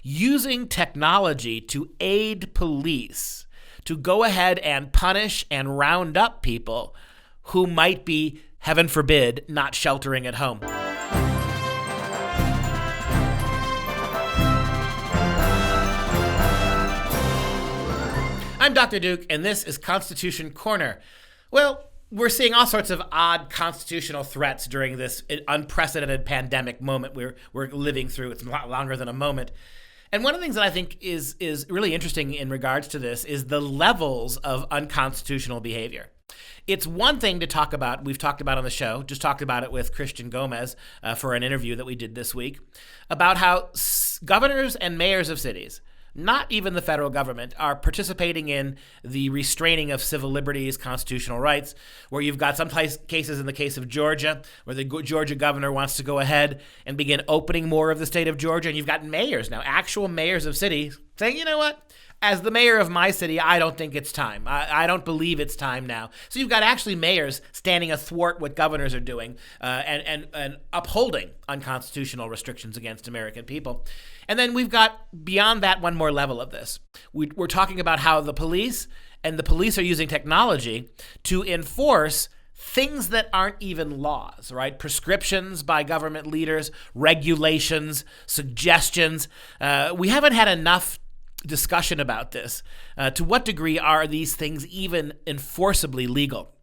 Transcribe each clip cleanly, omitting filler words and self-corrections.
using technology to aid police to go ahead and punish and round up people who might be, heaven forbid, not sheltering at home. I'm Dr. Duke, and this is Constitution Corner. Well, we're seeing all sorts of odd constitutional threats during this unprecedented pandemic moment we're living through. It's a lot longer than a moment. And one of the things that I think is really interesting in regards to this is the levels of unconstitutional behavior. It's one thing to talk about, we've talked about on the show, just talked about it with Christian Gomez for an interview that we did this week, about how governors and mayors of cities, not even the federal government, are participating in the restraining of civil liberties, constitutional rights, where you've got some cases in the case of Georgia, where the Georgia governor wants to go ahead and begin opening more of the state of Georgia. And you've got mayors now, actual mayors of cities, saying, you know what? As the mayor of my city, I don't think it's time. I don't believe it's time now. So you've got actually mayors standing athwart what governors are doing and upholding unconstitutional restrictions against American people. And then we've got, beyond that, one more level of this. We're talking about how the police are using technology to enforce things that aren't even laws, right? Prescriptions by government leaders, regulations, suggestions. We haven't had enough discussion about this. To what degree are these things even enforceably legal?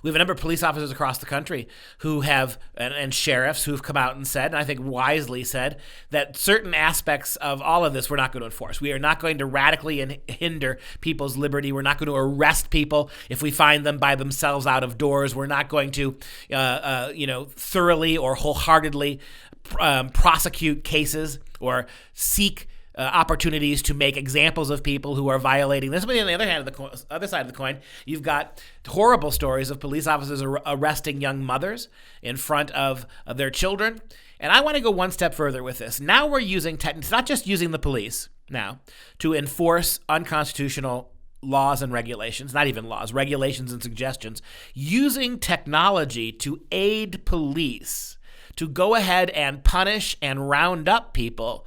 We have a number of police officers across the country who have, and sheriffs who have come out and said, and I think wisely said, that certain aspects of all of this we're not going to enforce. We are not going to radically hinder people's liberty. We're not going to arrest people if we find them by themselves out of doors. We're not going to, thoroughly or wholeheartedly prosecute cases or seek opportunities to make examples of people who are violating this. But on the other hand, other side of the coin, you've got horrible stories of police officers arresting young mothers in front of their children. And I want to go one step further with this. Now we're using it's not just using the police now to enforce unconstitutional laws and regulations, not even laws, regulations and suggestions, using technology to aid police to go ahead and punish and round up people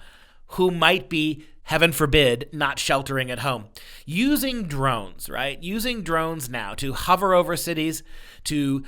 who might be, heaven forbid, not sheltering at home. Using drones, right? Using drones now to hover over cities, to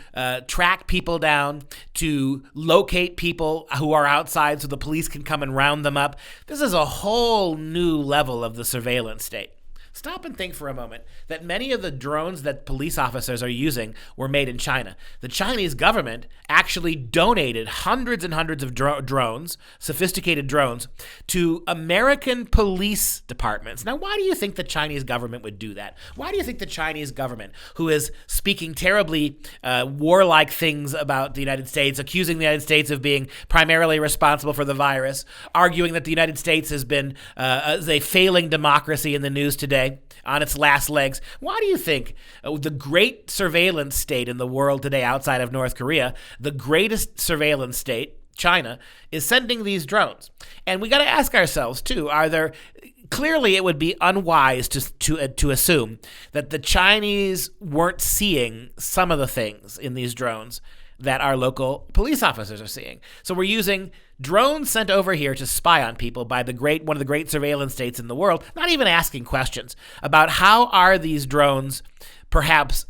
track people down, to locate people who are outside so the police can come and round them up. This is a whole new level of the surveillance state. Stop and think for a moment that many of the drones that police officers are using were made in China. The Chinese government actually donated hundreds and hundreds of drones, sophisticated drones, to American police departments. Now, why do you think the Chinese government would do that? Why do you think the Chinese government, who is speaking terribly warlike things about the United States, accusing the United States of being primarily responsible for the virus, arguing that the United States has been as a failing democracy in the news today, on its last legs. Why do you think the great surveillance state in the world today outside of North Korea, the greatest surveillance state, China, is sending these drones? And we got to ask ourselves, too, clearly it would be unwise to assume that the Chinese weren't seeing some of the things in these drones that our local police officers are seeing. So we're using drones sent over here to spy on people by one of the great surveillance states in the world, not even asking questions about how are these drones perhaps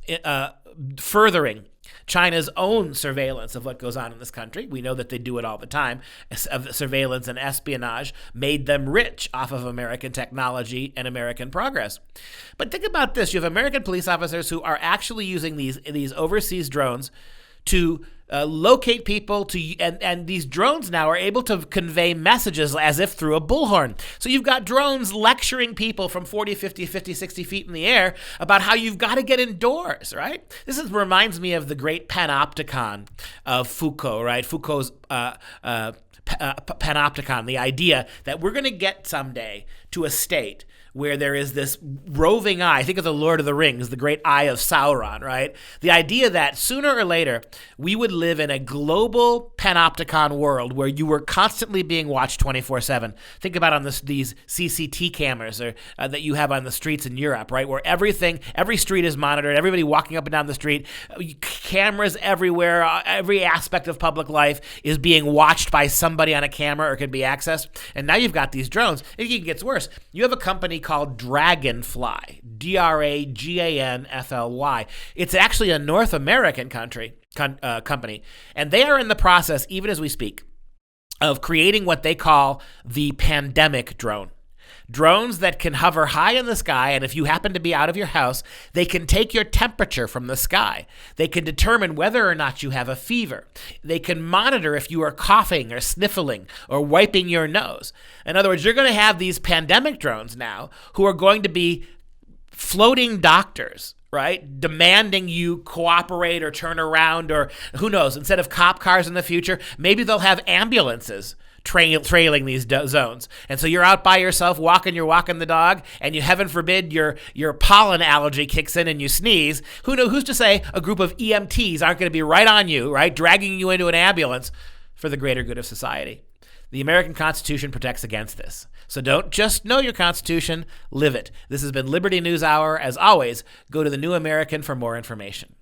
furthering China's own surveillance of what goes on in this country. We know that they do it all the time. Surveillance and espionage made them rich off of American technology and American progress. But think about this. You have American police officers who are actually using these overseas drones to locate people, and these drones now are able to convey messages as if through a bullhorn. So you've got drones lecturing people from 40, 50, 50, 60 feet in the air about how you've got to get indoors, right? This reminds me of the great panopticon of Foucault, right? Foucault's panopticon, the idea that we're going to get someday to a state where there is this roving eye. Think of the Lord of the Rings, the great eye of Sauron, right? The idea that sooner or later we would live in a global panopticon world where you were constantly being watched 24/7. Think about on these CCT cameras that you have on the streets in Europe, right? Where every street is monitored, everybody walking up and down the street, cameras everywhere, every aspect of public life is being watched by some somebody on a camera or can be accessed. And now you've got these drones. It even gets worse. You have a company called Dragonfly, Draganfly. It's actually a North American company, and they are in the process, even as we speak, of creating what they call the pandemic drone. Drones that can hover high in the sky, and if you happen to be out of your house, they can take your temperature from the sky. They can determine whether or not you have a fever. They can monitor if you are coughing or sniffling or wiping your nose. In other words, you're going to have these pandemic drones now who are going to be floating doctors, right? Demanding you cooperate or turn around, or who knows, instead of cop cars in the future, maybe they'll have ambulances trailing these zones. And so you're out by yourself you're walking the dog, and you, heaven forbid, your pollen allergy kicks in and you sneeze. Who's to say a group of EMTs aren't going to be right on you, right? Dragging you into an ambulance for the greater good of society. The American Constitution protects against this. So don't just know your Constitution, live it. This has been Liberty News Hour. As always, go to the New American for more information.